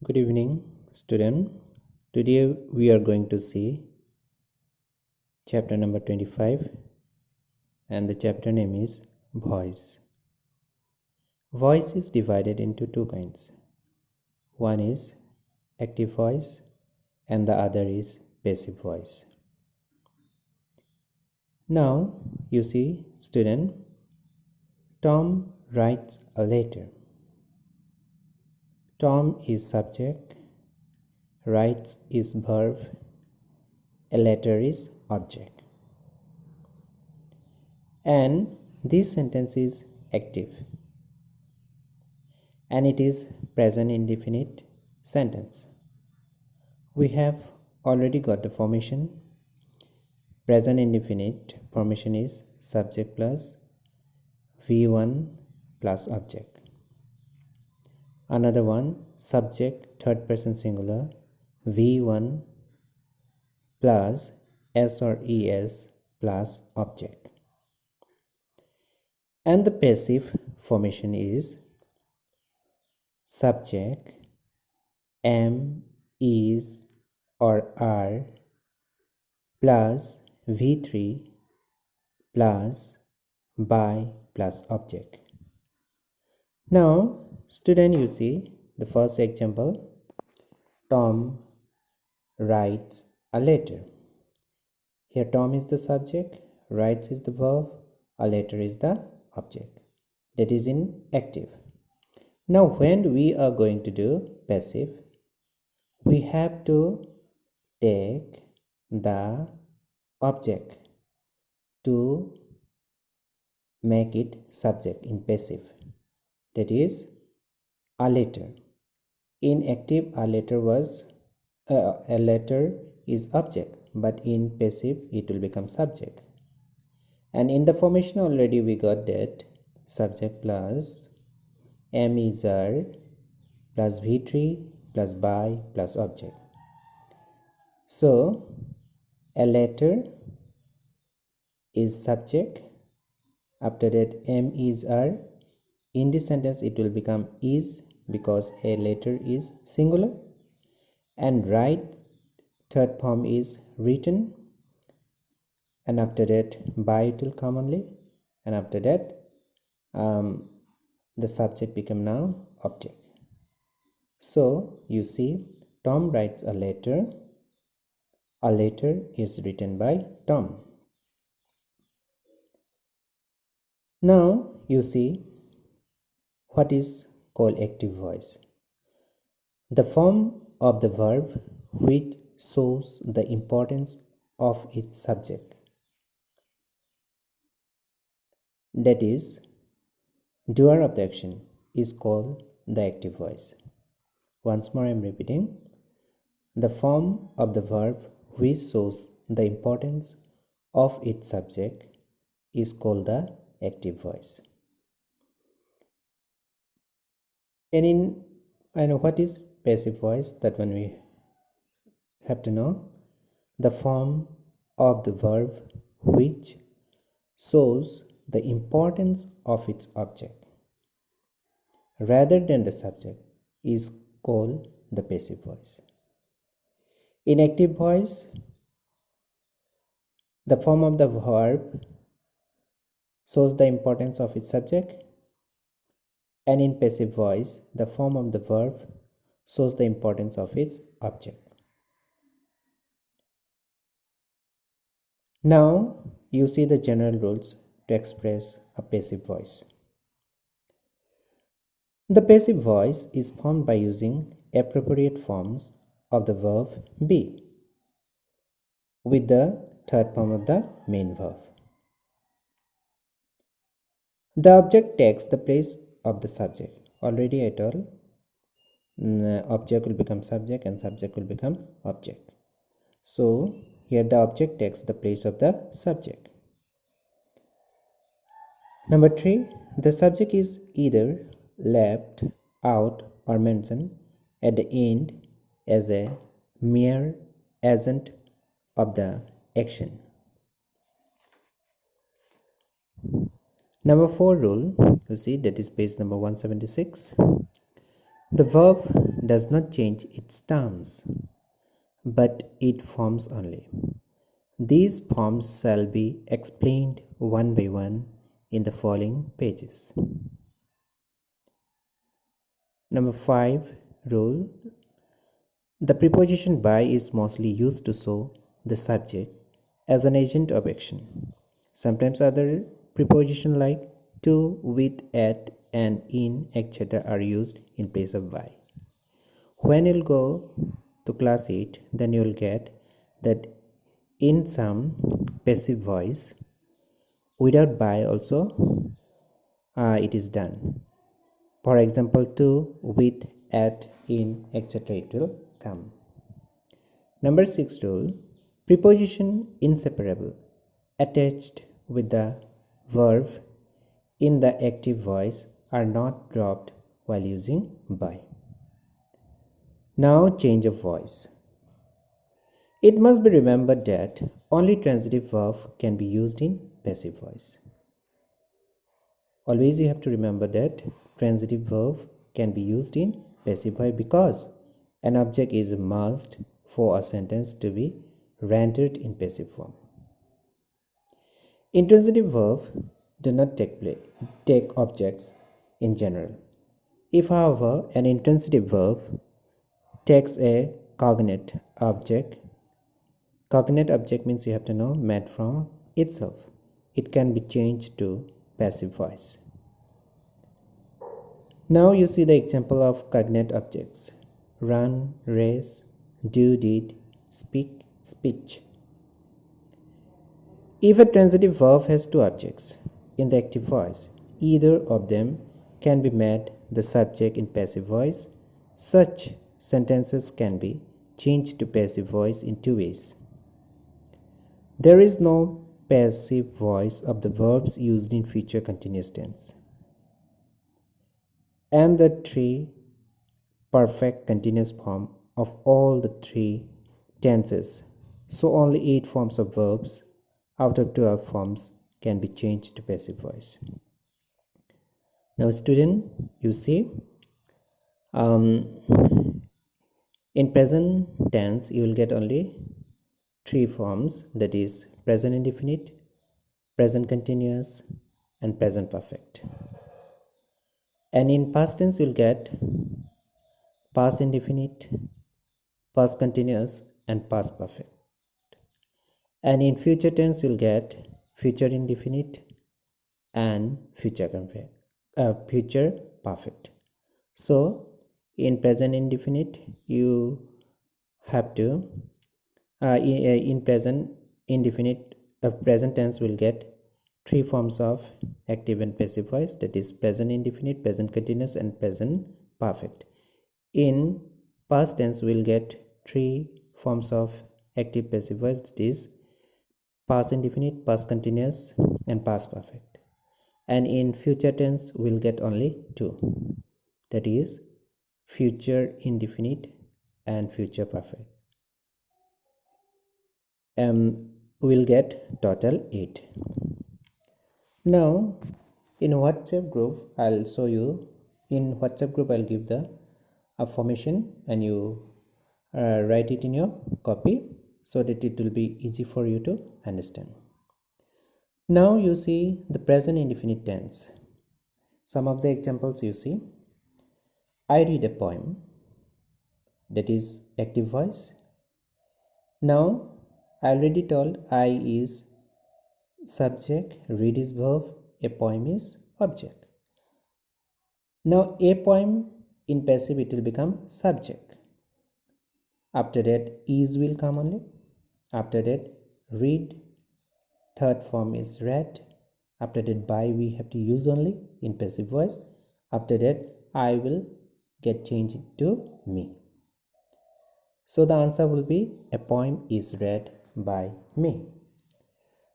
Good evening, student. Today we are going to see chapter number 25 and the chapter name is Voice. Voice is divided into two kinds. One is active voice and the other is passive voice. Now you see, student, Tom writes a letter. Tom is subject, writes is verb, a letter is object. And this sentence is active and it is present indefinite sentence. We have already got the formation. Present indefinite formation is subject plus V1 plus object. Another one, subject third person singular V1 plus S or ES plus object. And the passive formation is subject am, is or are plus V3 plus by plus object. Now student, you see the first example, Tom writes a letter. Here Tom is the subject, writes is the verb, a letter is the object. That is in active. Now when we are going to do passive, we have to take the object to make it subject in passive. That is a letter. In active, a letter is object, but in passive it will become subject. And in the formation already we got that subject plus am, is, are plus V3 plus by plus object. So a letter is subject. After that am, is, are. In this sentence it will become is because a letter is singular. And write third form is written. And after that by it will come only. And after that the subject become now object. So you see, Tom writes a letter. A letter is written by Tom. Now you see what is called active voice. The form of the verb which shows the importance of its subject. That is, doer of the action is called the active voice. Once more I am repeating. The form of the verb which shows the importance of its subject is called the active voice. And I know what is passive voice, that one we have to know. The form of the verb which shows the importance of its object rather than the subject is called the passive voice. In active voice, the form of the verb shows the importance of its subject, and in passive voice, the form of the verb shows the importance of its object. Now you see the general rules to express a passive voice. The passive voice is formed by using appropriate forms of the verb be with the third form of the main verb. The object takes the place of the subject. Already I told object will become subject and subject will become object. So here the object takes the place of the subject. Number 3, the subject is either left out or mentioned at the end as a mere agent of the action. Number 4 rule, you see, that is page number 176. The verb does not change its terms, but it forms only. These forms shall be explained one by one in the following pages. Number 5 rule. The preposition by is mostly used to show the subject as an agent of action. Sometimes other prepositions like to, with, at, and in, etc. are used in place of by. When you'll go to class 8, then you'll get that in some passive voice, without by also it is done. For example, to, with, at, in, etc. it will come. Number 6 rule. Preposition inseparable attached with the verb in the active voice are not dropped while using by. Now change of voice. It must be remembered that only transitive verb can be used in passive voice. Always you have to remember that transitive verb can be used in passive voice because an object is a must for a sentence to be rendered in passive form. Intransitive verbs do not take objects in general. If, however, an intransitive verb takes a cognate object means you have to know made from itself, it can be changed to passive voice. Now you see the example of cognate objects: run, race, do, did, speak, speech. If a transitive verb has two objects in the active voice, either of them can be made the subject in passive voice. Such sentences can be changed to passive voice in two ways. There is no passive voice of the verbs used in future continuous tense, and the three perfect continuous form of all the three tenses. So only 8 forms of verbs out of 12 forms can be changed to passive voice. Now student, you see in present tense you will get only 3 forms, that is present indefinite, present continuous, and present perfect. And in past tense you will get past indefinite, past continuous, and past perfect. And in future tense you'll get future indefinite and future perfect. So in present indefinite you have to in present indefinite present tense will get 3 forms of active and passive voice, that is present indefinite, present continuous, and present perfect. In past tense we'll get 3 forms of active passive voice, that is past indefinite, past continuous, and past perfect. And in future tense we'll get only 2, that is future indefinite and future perfect. We'll get total 8. Now in WhatsApp group I'll show you. In WhatsApp group I'll give the affirmation and you write it in your copy so that it will be easy for you to understand. Now you see the present indefinite tense. Some of the examples you see: I read a poem, that is active voice. Now I already told I is subject, read is verb, a poem is object. Now a poem in passive it will become subject. After that is will come only. After that read, third form is read. After that by we have to use only in passive voice. After that I will get changed to me. So the answer will be a poem is read by me.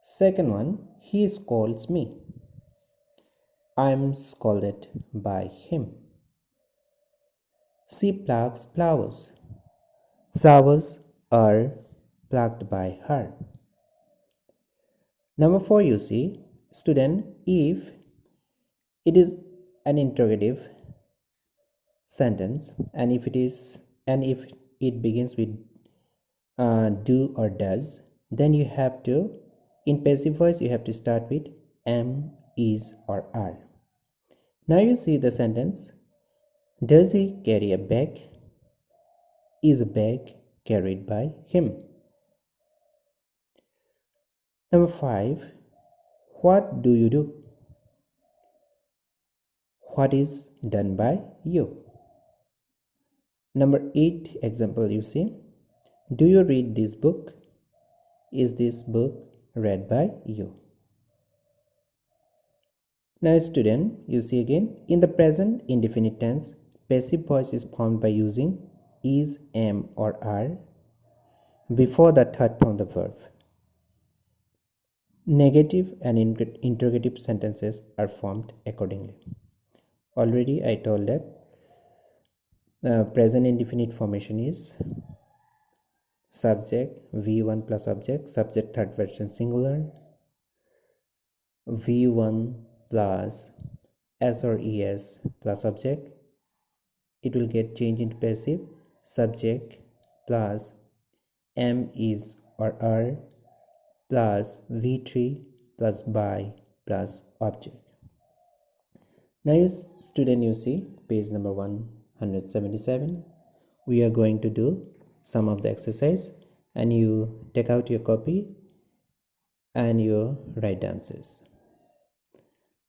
Second one, he scolds me. I am scolded by him. She plucks flowers. Flowers are plucked by her. Number 4, you see, student, if it is an interrogative sentence, and if it begins with do or does, then you have to, in passive voice, you have to start with am, is, or are. Now you see the sentence. Does he carry a bag? Is a bag carried by him? Number 5. What do you do? What is done by you? Number 8 example you see. Do you read this book? Is this book read by you? Now student, you see again, in the present indefinite tense, passive voice is formed by using is, am, or are before the third form of the verb. Negative and interrogative sentences are formed accordingly. Already I told that present indefinite formation is subject V1 plus object, subject third person singular, V1 plus S or ES plus object. It will get changed into passive, subject plus am, is, or are plus V3 plus by plus object. Now you student, you see page number 177. We are going to do some of the exercise, and you take out your copy and you write the answers.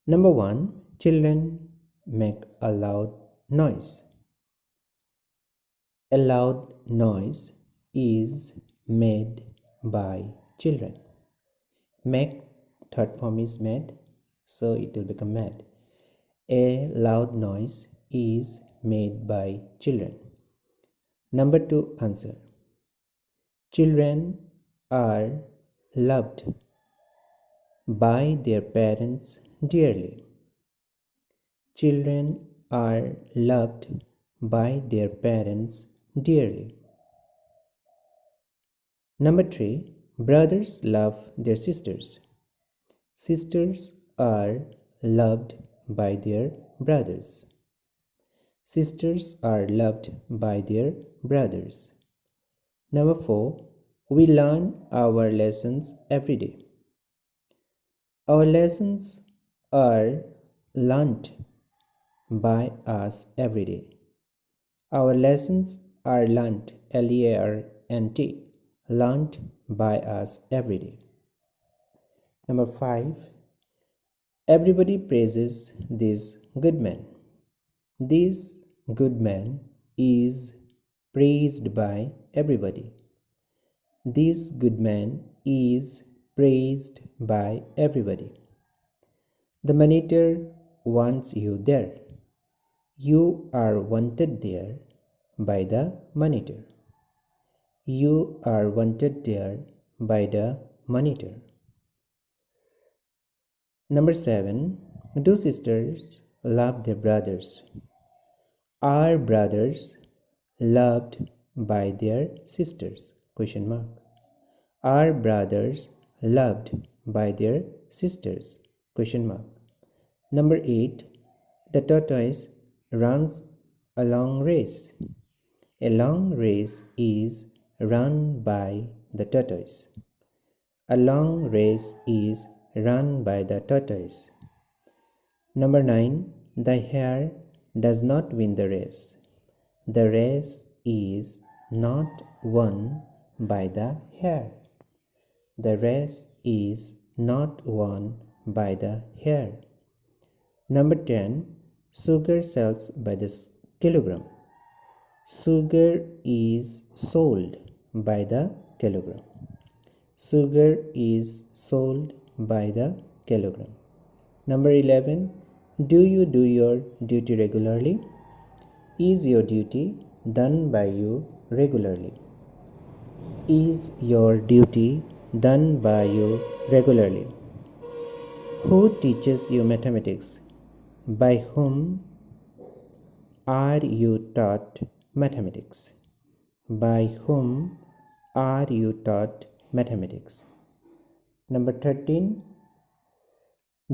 Number 1, children make a loud noise. A loud noise is made by children. Make, third form is made, so it will become made. A loud noise is made by children. Number 2 answer. Children are loved by their parents dearly. Children are loved by their parents dearly. Number 3, brothers love their sisters. Sisters are loved by their brothers. Sisters are loved by their brothers. Number 4, we learn our lessons every day. Our lessons are learnt by us every day. Our lessons are learnt, L-E-A-R-N-T, learnt by us every day. Number 5, everybody praises this good man. This good man is praised by everybody. This good man is praised by everybody. The monitor wants you there. You are wanted there by the monitor. You are wanted there by the monitor. Number 7, do sisters love their brothers? Are brothers loved by their sisters? Question mark. Are brothers loved by their sisters? Question mark. Number 8, the tortoise runs a long race. A long race is run by the tortoise. A long race is run by the tortoise. Number 9, the hare does not win the race. The race is not won by the hare. The race is not won by the hare. Number 10, sugar sells by the kilogram. Sugar is sold by the kilogram. Sugar is sold by the kilogram. Number 11, do you do your duty regularly? Is your duty done by you regularly? Is your duty done by you regularly? Who teaches you mathematics? By whom are you taught mathematics? By whom are you taught mathematics? Number 13,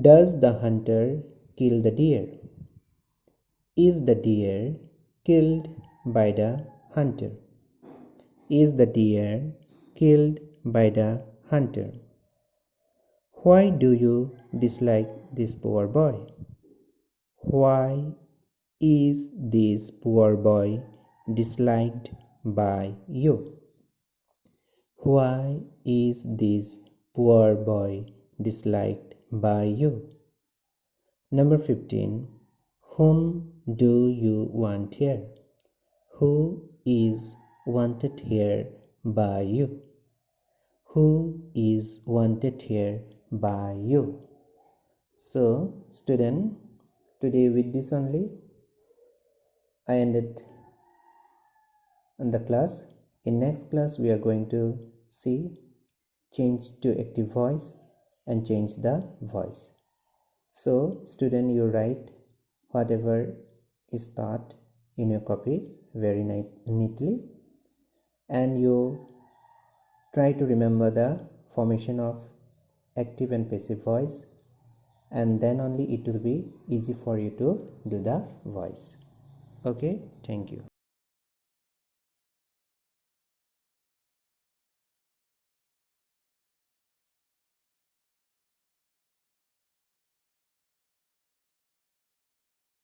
does the hunter kill the deer? Is the deer killed by the hunter? Is the deer killed by the hunter? Why do you dislike this poor boy? Why is this poor boy disliked by you? Why is this poor boy disliked by you? Number 15. Whom do you want here? Who is wanted here by you? Who is wanted here by you? So, student, today with this only I ended in the class. In next class we are going to see change to active voice and change the voice. So student, you write whatever is taught in your copy very neatly, and you try to remember the formation of active and passive voice, and then only it will be easy for you to do the voice. Okay, thank you.